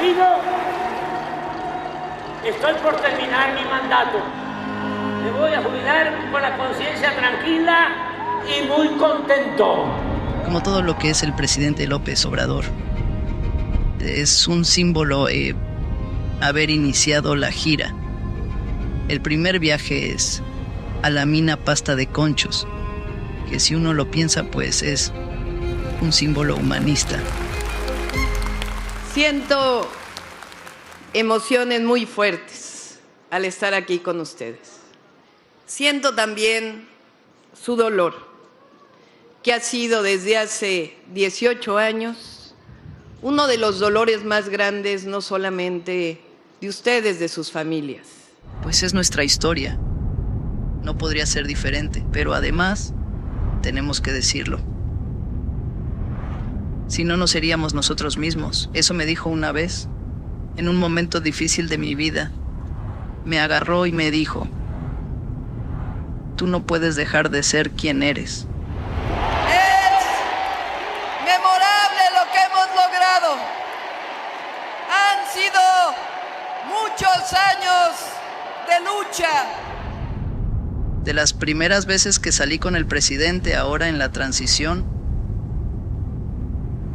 despido. Estoy por terminar mi mandato. Me voy a jubilar con la conciencia tranquila y muy contento. Como todo lo que es el presidente López Obrador, es un símbolo haber iniciado la gira. El primer viaje es a la mina Pasta de Conchos, que si uno lo piensa, pues es un símbolo humanista. Siento emociones muy fuertes al estar aquí con ustedes. Siento también su dolor, que ha sido desde hace 18 años uno de los dolores más grandes, no solamente de ustedes, de sus familias. Pues es nuestra historia. No podría ser diferente, pero además tenemos que decirlo. Si no, no seríamos nosotros mismos. Eso me dijo una vez, en un momento difícil de mi vida. Me agarró y me dijo: tú no puedes dejar de ser quien eres. Es memorable lo que hemos logrado. Han sido muchos años de lucha. De las primeras veces que salí con el presidente ahora en la transición,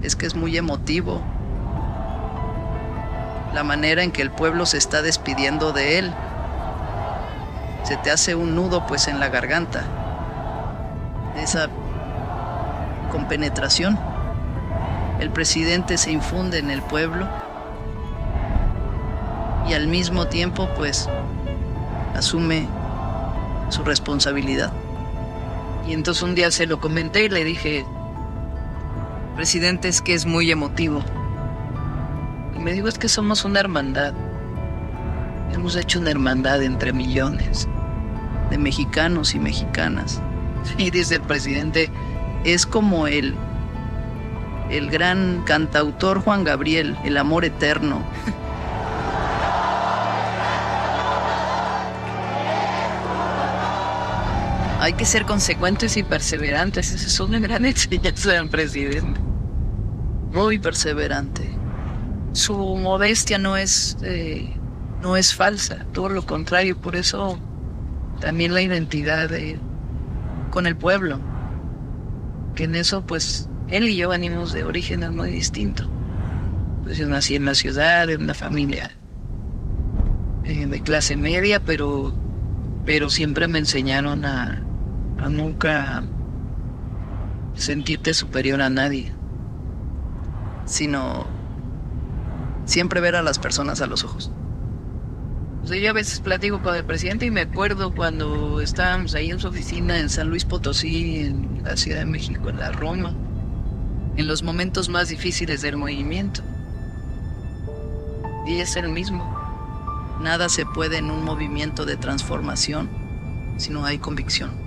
es que es muy emotivo la manera en que el pueblo se está despidiendo de él. Se te hace un nudo pues en la garganta, esa compenetración. El presidente se infunde en el pueblo y al mismo tiempo pues asume su responsabilidad. Y entonces un día se lo comenté y le dije: presidente, es que es muy emotivo. Y me dijo: es que somos una hermandad. Hemos hecho una hermandad entre millones de mexicanos y mexicanas. Y dice el presidente: es como el gran cantautor Juan Gabriel, El amor eterno. Hay que ser consecuentes y perseverantes. Esa es una gran enseñanza del presidente. Muy perseverante. Su modestia no es falsa, todo lo contrario. Por eso también la identidad con el pueblo. Que en eso, pues, él y yo venimos de orígenes muy distintos. Pues yo nací en la ciudad, en una familia de clase media, pero siempre me enseñaron a nunca sentirte superior a nadie, sino siempre ver a las personas a los ojos. O sea, yo a veces platico con el presidente y me acuerdo cuando estábamos ahí en su oficina en San Luis Potosí, en la Ciudad de México, en la Roma, en los momentos más difíciles del movimiento. Y es el mismo. Nada se puede en un movimiento de transformación si no hay convicción.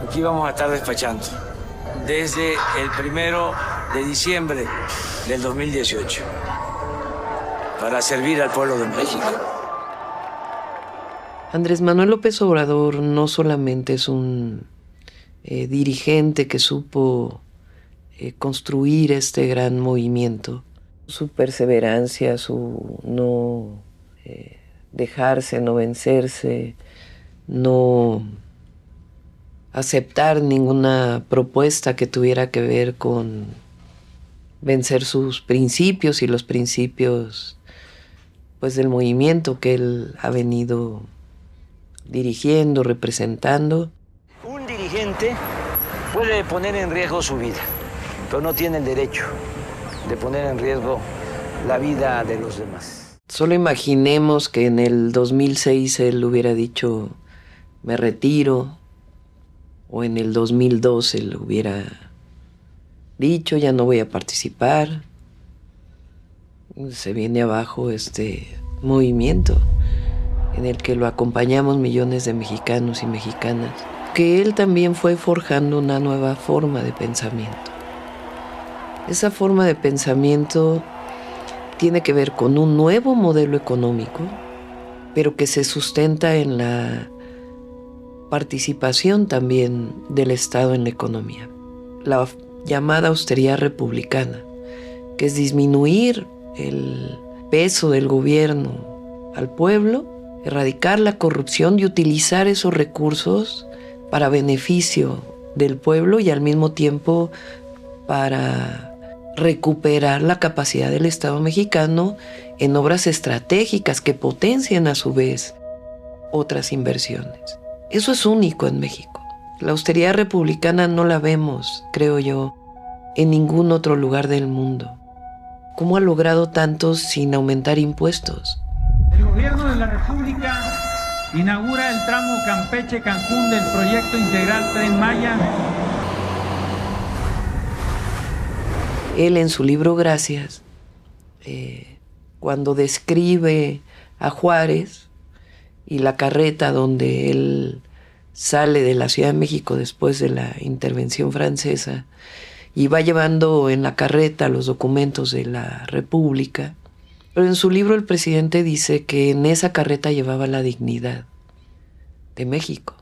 Aquí vamos a estar despachando desde el 1 de diciembre del 2018 para servir al pueblo de México. Andrés Manuel López Obrador no solamente es un dirigente que supo construir este gran movimiento, su perseverancia, su no dejarse, no vencerse, no aceptar ninguna propuesta que tuviera que ver con vencer sus principios y los principios pues del movimiento que él ha venido dirigiendo, representando. Un dirigente puede poner en riesgo su vida, pero no tiene el derecho de poner en riesgo la vida de los demás. Solo imaginemos que en el 2006 él hubiera dicho: me retiro, o en el 2012 él hubiera dicho: ya no voy a participar. Se viene abajo este movimiento en el que lo acompañamos millones de mexicanos y mexicanas, que él también fue forjando una nueva forma de pensamiento. Esa forma de pensamiento tiene que ver con un nuevo modelo económico, pero que se sustenta en la participación también del Estado en la economía. La llamada austeridad republicana, que es disminuir el peso del gobierno al pueblo, erradicar la corrupción y utilizar esos recursos para beneficio del pueblo y al mismo tiempo para recuperar la capacidad del Estado mexicano en obras estratégicas que potencien a su vez otras inversiones. Eso es único en México. La austeridad republicana no la vemos, creo yo, en ningún otro lugar del mundo. ¿Cómo ha logrado tanto sin aumentar impuestos? El gobierno de la República inaugura el tramo Campeche-Cancún del proyecto integral Tren Maya. Él en su libro Gracias, cuando describe a Juárez y la carreta donde él sale de la Ciudad de México después de la intervención francesa y va llevando en la carreta los documentos de la República, pero en su libro el presidente dice que en esa carreta llevaba la dignidad de México.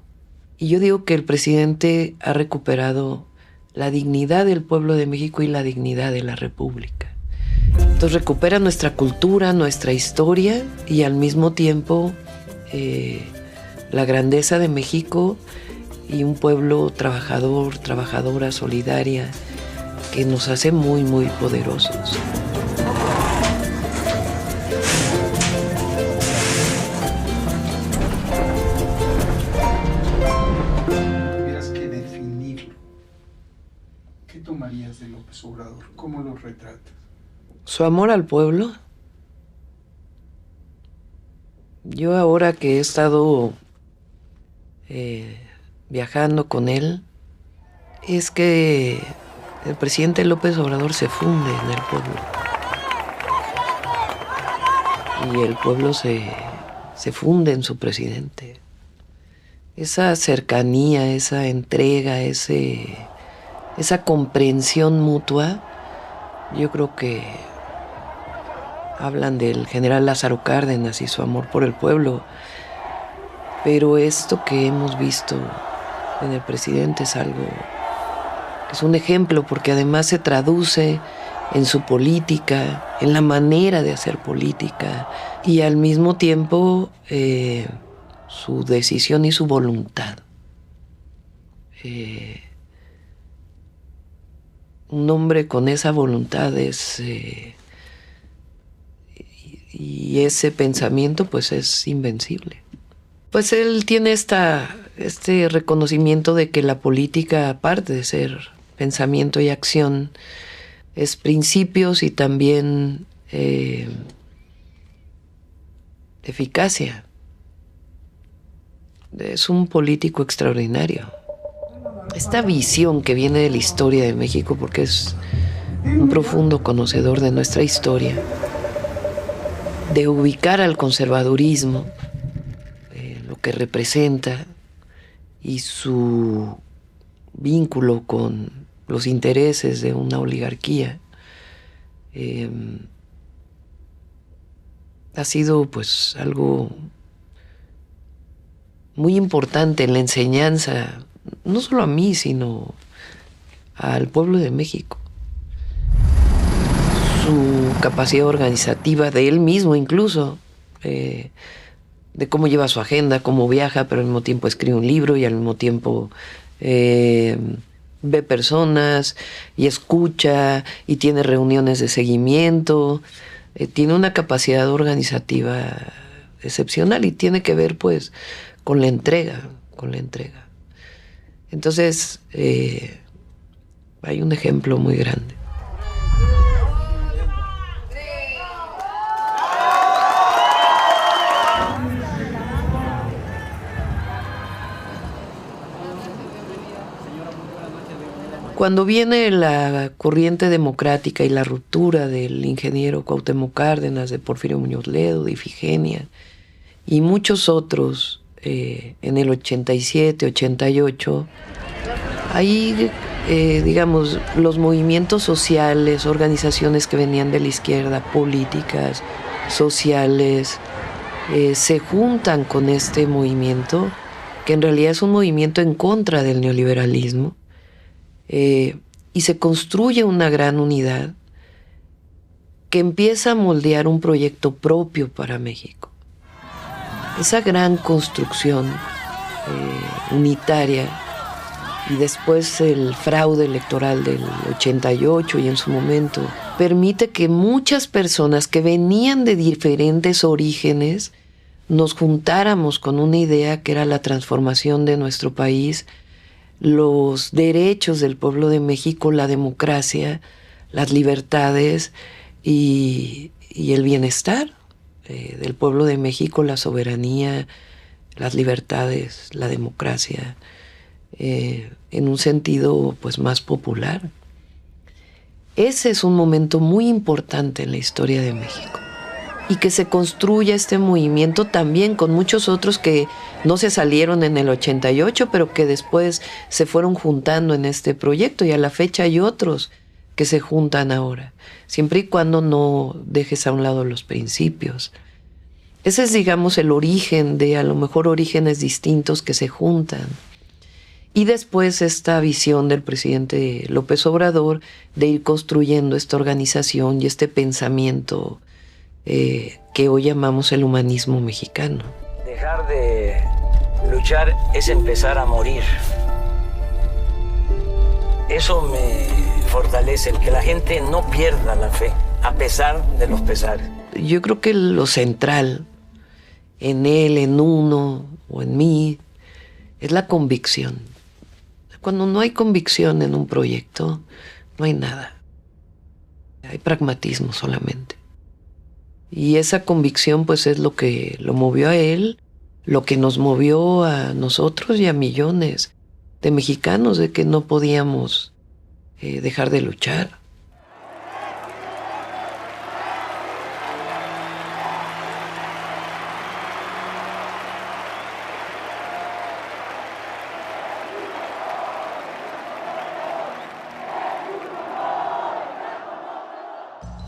Y yo digo que el presidente ha recuperado la dignidad del pueblo de México y la dignidad de la República. Entonces recupera nuestra cultura, nuestra historia y al mismo tiempo la grandeza de México y un pueblo trabajador, trabajadora, solidaria, que nos hace muy, muy poderosos. Tuvieras que definirlo, ¿qué tomarías de López Obrador? ¿Cómo lo retratas? Su amor al pueblo. Yo ahora que he estado viajando con él, es que el presidente López Obrador se funde en el pueblo. Y el pueblo se funde en su presidente. Esa cercanía, esa entrega, esa comprensión mutua, yo creo que hablan del general Lázaro Cárdenas y su amor por el pueblo, pero esto que hemos visto en el presidente es algo, es un ejemplo, porque además se traduce en su política, en la manera de hacer política y al mismo tiempo su decisión y su voluntad. Un hombre con esa voluntad y ese pensamiento pues es invencible. Pues él tiene este reconocimiento de que la política, aparte de ser pensamiento y acción, es principios y también eficacia. Es un político extraordinario. Esta visión que viene de la historia de México, porque es un profundo conocedor de nuestra historia, de ubicar al conservadurismo, lo que representa y su vínculo con los intereses de una oligarquía, ha sido pues algo muy importante en la enseñanza, no solo a mí, sino al pueblo de México. Su capacidad organizativa de él mismo incluso, de cómo lleva su agenda, cómo viaja, pero al mismo tiempo escribe un libro y al mismo tiempo ve personas y escucha y tiene reuniones de seguimiento. Tiene una capacidad organizativa excepcional y tiene que ver pues con la entrega. Entonces hay un ejemplo muy grande. Cuando viene la corriente democrática y la ruptura del ingeniero Cuauhtémoc Cárdenas, de Porfirio Muñoz Ledo, de Ifigenia y muchos otros en el 87, 88, ahí, digamos, los movimientos sociales, organizaciones que venían de la izquierda, políticas, sociales, se juntan con este movimiento, que en realidad es un movimiento en contra del neoliberalismo, y se construye una gran unidad que empieza a moldear un proyecto propio para México. Esa gran construcción unitaria y después el fraude electoral del 88 y en su momento permite que muchas personas que venían de diferentes orígenes nos juntáramos con una idea que era la transformación de nuestro país, los derechos del pueblo de México, la democracia, las libertades y el bienestar del pueblo de México, la soberanía, las libertades, la democracia, en un sentido pues más popular. Ese es un momento muy importante en la historia de México. Y que se construya este movimiento también con muchos otros que no se salieron en el 88, pero que después se fueron juntando en este proyecto, y a la fecha hay otros que se juntan ahora, siempre y cuando no dejes a un lado los principios. Ese es, digamos, el origen de a lo mejor orígenes distintos que se juntan. Y después esta visión del presidente López Obrador de ir construyendo esta organización y este pensamiento que hoy llamamos el humanismo mexicano. Dejar de luchar es empezar a morir. Eso me fortalece, el que la gente no pierda la fe, a pesar de los pesares. Yo creo que lo central en él, en uno o en mí, es la convicción. Cuando no hay convicción en un proyecto, no hay nada. Hay pragmatismo solamente. Y esa convicción pues es lo que lo movió a él, lo que nos movió a nosotros y a millones de mexicanos, de que no podíamos dejar de luchar.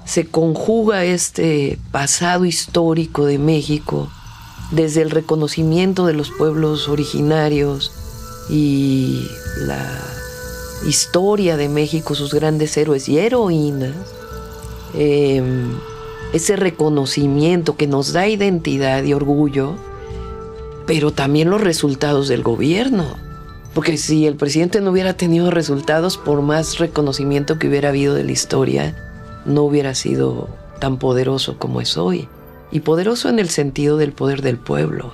Se conjuga este pasado histórico de México desde el reconocimiento de los pueblos originarios y la historia de México, sus grandes héroes y heroínas, ese reconocimiento que nos da identidad y orgullo, pero también los resultados del gobierno. Porque si el presidente no hubiera tenido resultados, por más reconocimiento que hubiera habido de la historia, no hubiera sido tan poderoso como es hoy. Y poderoso en el sentido del poder del pueblo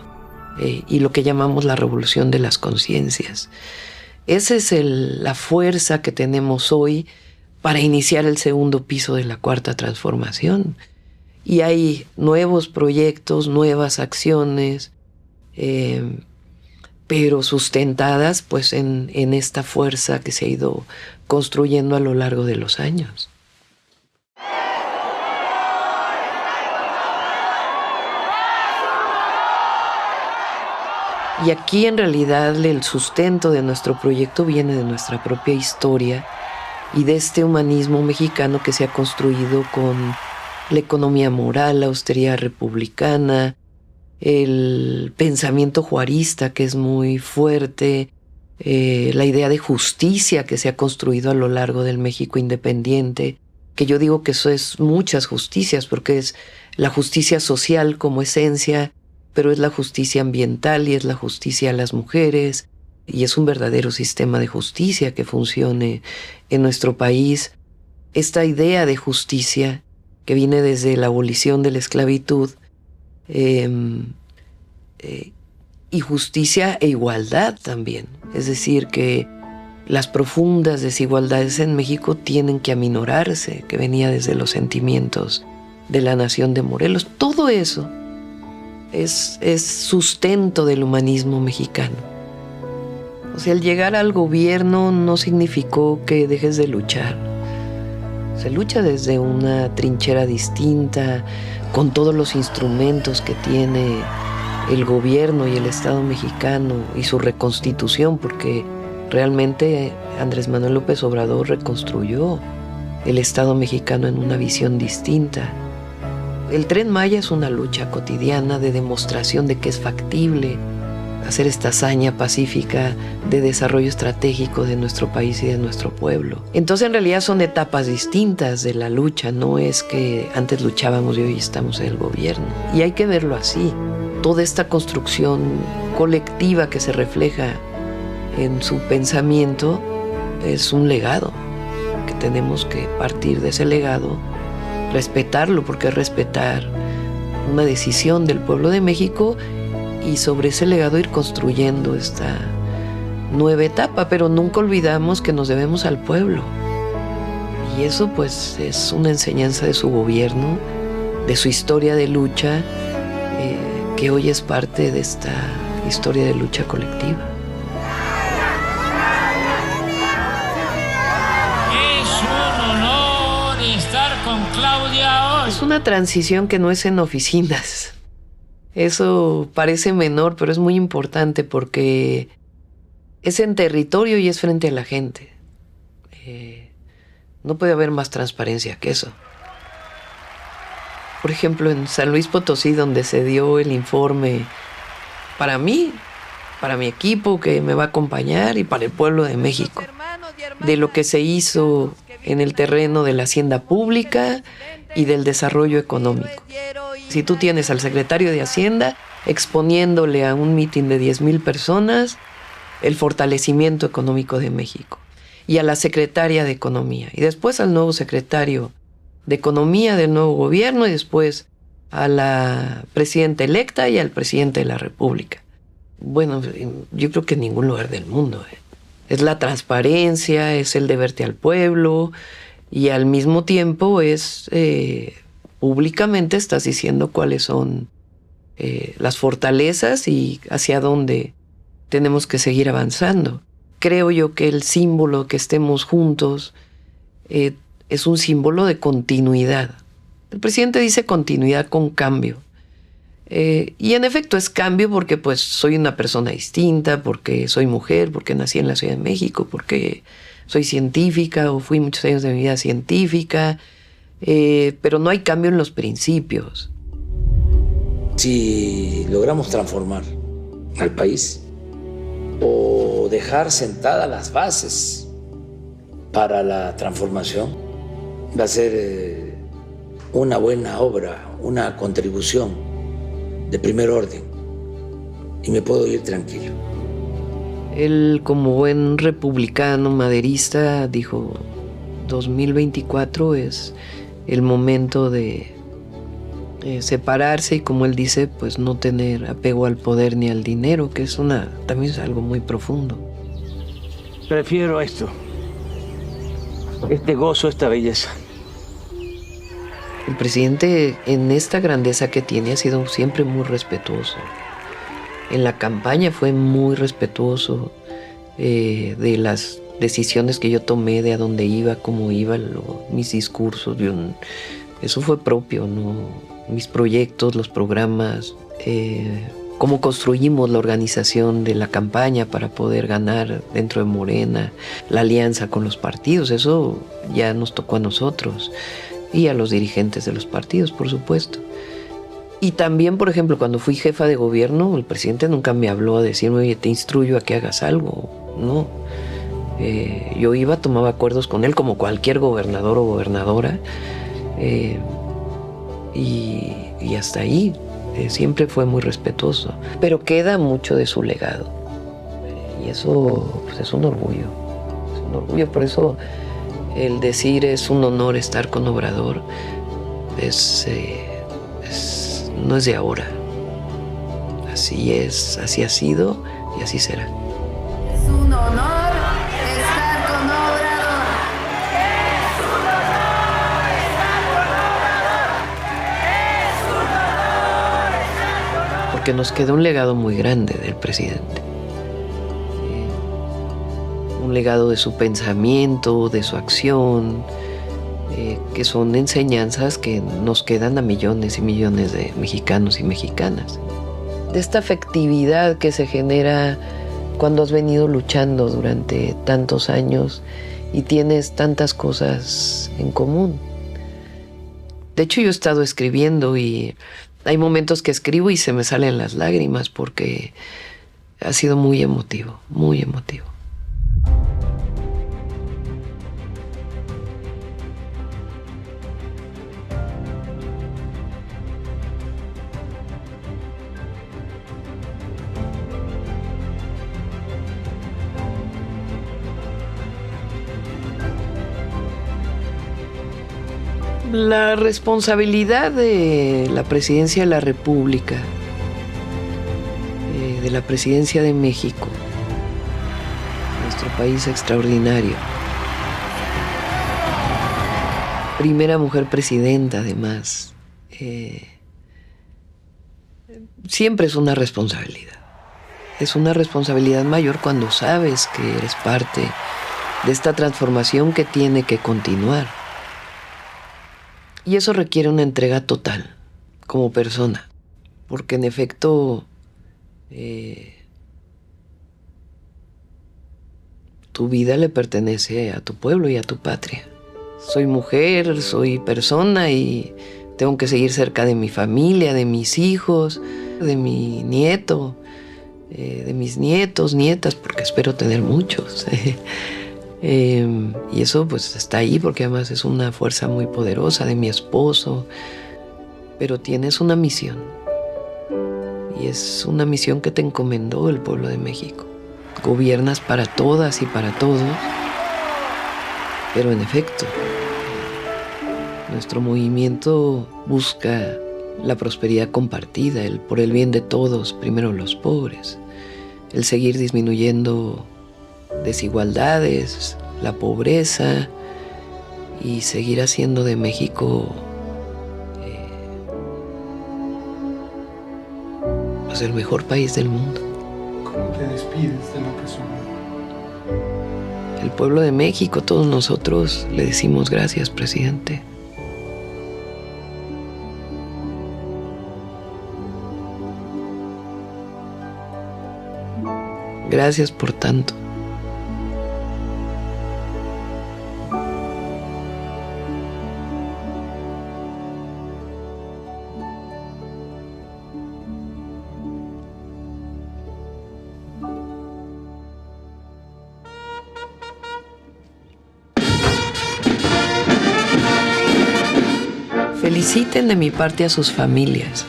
y lo que llamamos la revolución de las conciencias. Esa es la fuerza que tenemos hoy para iniciar el segundo piso de la Cuarta Transformación. Y hay nuevos proyectos, nuevas acciones, pero sustentadas pues en esta fuerza que se ha ido construyendo a lo largo de los años. Y aquí en realidad el sustento de nuestro proyecto viene de nuestra propia historia y de este humanismo mexicano que se ha construido con la economía moral, la austeridad republicana, el pensamiento juarista que es muy fuerte, la idea de justicia que se ha construido a lo largo del México independiente, que yo digo que eso es muchas justicias, porque es la justicia social como esencia, pero es la justicia ambiental y es la justicia a las mujeres, y es un verdadero sistema de justicia que funcione en nuestro país. Esta idea de justicia que viene desde la abolición de la esclavitud, y justicia e igualdad también. Es decir, que las profundas desigualdades en México tienen que aminorarse, que venía desde los sentimientos de la nación de Morelos. Todo eso es sustento del humanismo mexicano. O sea, el llegar al gobierno no significó que dejes de luchar. Se lucha desde una trinchera distinta, con todos los instrumentos que tiene el gobierno y el Estado mexicano y su reconstitución, porque realmente Andrés Manuel López Obrador reconstruyó el Estado mexicano en una visión distinta. El Tren Maya es una lucha cotidiana de demostración de que es factible hacer esta hazaña pacífica de desarrollo estratégico de nuestro país y de nuestro pueblo. Entonces en realidad son etapas distintas de la lucha, no es que antes luchábamos y hoy estamos en el gobierno. Y hay que verlo así. Toda esta construcción colectiva que se refleja en su pensamiento es un legado, que tenemos que partir de ese legado, respetarlo, porque es respetar una decisión del pueblo de México, y sobre ese legado ir construyendo esta nueva etapa, pero nunca olvidamos que nos debemos al pueblo. Y eso pues es una enseñanza de su gobierno, de su historia de lucha, que hoy es parte de esta historia de lucha colectiva. Es un honor estar con Claudia hoy. Es una transición que no es en oficinas. Eso parece menor, pero es muy importante porque es en territorio y es frente a la gente. No puede haber más transparencia que eso. Por ejemplo, en San Luis Potosí, donde se dio el informe para mí, para mi equipo que me va a acompañar y para el pueblo de México, de lo que se hizo en el terreno de la hacienda pública y del desarrollo económico. Si tú tienes al secretario de Hacienda exponiéndole a un mitin de 10,000 personas el fortalecimiento económico de México, y a la secretaria de Economía, y después al nuevo secretario de Economía del nuevo gobierno, y después a la presidenta electa y al presidente de la República. Bueno, yo creo que en ningún lugar del mundo. Es la transparencia, es el deberte al pueblo, y al mismo tiempo es públicamente estás diciendo cuáles son las fortalezas y hacia dónde tenemos que seguir avanzando. Creo yo que el símbolo que estemos juntos es un símbolo de continuidad. El presidente dice continuidad con cambio. Y en efecto es cambio porque pues soy una persona distinta, porque soy mujer, porque nací en la Ciudad de México, porque soy científica o fui muchos años de mi vida científica, pero no hay cambio en los principios. Si logramos transformar al país o dejar sentadas las bases para la transformación, va a ser una buena obra, una contribución de primer orden, y me puedo ir tranquilo. Él, como buen republicano maderista, dijo 2024 es el momento de separarse y, como él dice, pues no tener apego al poder ni al dinero, que es también es algo muy profundo. Prefiero esto, este gozo, esta belleza. El presidente, en esta grandeza que tiene, ha sido siempre muy respetuoso. En la campaña fue muy respetuoso de las decisiones que yo tomé, de a dónde iba, cómo iba, mis discursos. Eso fue propio, ¿no? Mis proyectos, los programas, cómo construimos la organización de la campaña para poder ganar dentro de Morena, la alianza con los partidos. Eso ya nos tocó a nosotros y a los dirigentes de los partidos, por supuesto. Y también, por ejemplo, cuando fui jefa de gobierno, el presidente nunca me habló a decirme, oye, te instruyo a que hagas algo. No. Yo iba, tomaba acuerdos con él como cualquier gobernador o gobernadora, y hasta ahí. Siempre fue muy respetuoso. Pero queda mucho de su legado. Y eso pues, es un orgullo. Es un orgullo. Por eso el decir es un honor estar con Obrador no es de ahora. Así es, así ha sido y así será. Es un honor estar con Obrador. Es un honor estar con Obrador. Es un honor estar con Obrador. Porque nos queda un legado muy grande del presidente. Un legado de su pensamiento, de su acción, que son enseñanzas que nos quedan a millones y millones de mexicanos y mexicanas. De esta afectividad que se genera cuando has venido luchando durante tantos años y tienes tantas cosas en común. De hecho, yo he estado escribiendo y hay momentos que escribo y se me salen las lágrimas porque ha sido muy emotivo, muy emotivo. La responsabilidad de la presidencia de la República, de la presidencia de México, nuestro país extraordinario. Primera mujer presidenta, además. Siempre es una responsabilidad. Es una responsabilidad mayor cuando sabes que eres parte de esta transformación que tiene que continuar. Y eso requiere una entrega total, como persona, porque en efecto tu vida le pertenece a tu pueblo y a tu patria. Soy mujer, soy persona y tengo que seguir cerca de mi familia, de mis hijos, de mi nieto, de mis nietos, nietas, porque espero tener muchos. Y eso pues está ahí porque además es una fuerza muy poderosa de mi esposo. Pero tienes una misión. Y es una misión que te encomendó el pueblo de México. Gobiernas para todas y para todos. Pero en efecto, nuestro movimiento busca la prosperidad compartida, el por el bien de todos, primero los pobres, el seguir disminuyendo desigualdades, la pobreza y seguir haciendo de México pues el mejor país del mundo. ¿Cómo te despides de López Obrador? El pueblo de México, todos nosotros le decimos gracias, presidente. Gracias por tanto. Feliciten de mi parte a sus familias.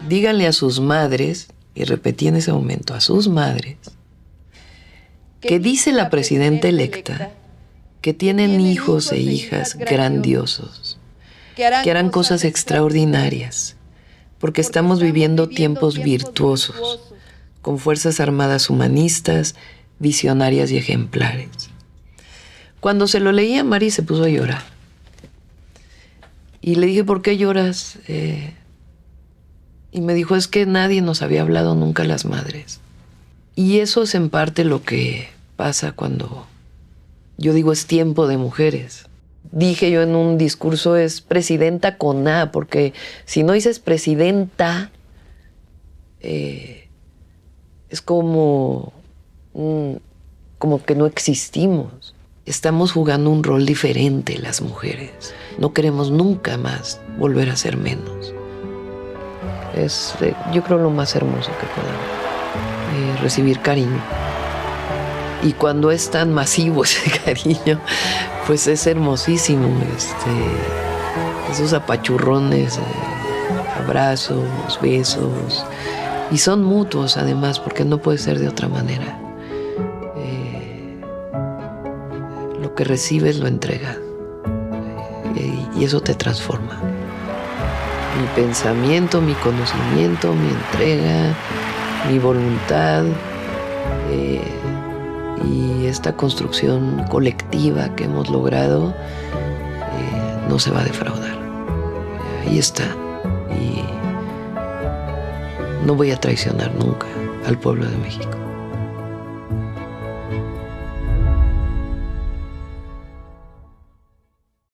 Díganle a sus madres, y repetí en ese momento, a sus madres, que dice la presidenta electa que tienen hijos e hijas grandiosos, que harán cosas extraordinarias, porque estamos viviendo tiempos virtuosos, con fuerzas armadas humanistas, visionarias y ejemplares. Cuando se lo leí a Mari se puso a llorar. Y le dije, ¿por qué lloras? Y me dijo, es que nadie nos había hablado nunca las madres. Y eso es en parte lo que pasa cuando yo digo es tiempo de mujeres. Dije yo en un discurso es presidenta con A, porque si no dices presidenta, es como que no existimos. Estamos jugando un rol diferente las mujeres. No queremos nunca más volver a ser menos. Es, yo creo, lo más hermoso que podamos. Recibir cariño. Y cuando es tan masivo ese cariño, pues es hermosísimo. Esos apachurrones, abrazos, besos. Y son mutuos además, porque no puede ser de otra manera. Lo que recibes lo entregas. Y eso te transforma. Mi pensamiento, mi conocimiento, mi entrega, mi voluntad y esta construcción colectiva que hemos logrado no se va a defraudar. Ahí está. Y no voy a traicionar nunca al pueblo de México.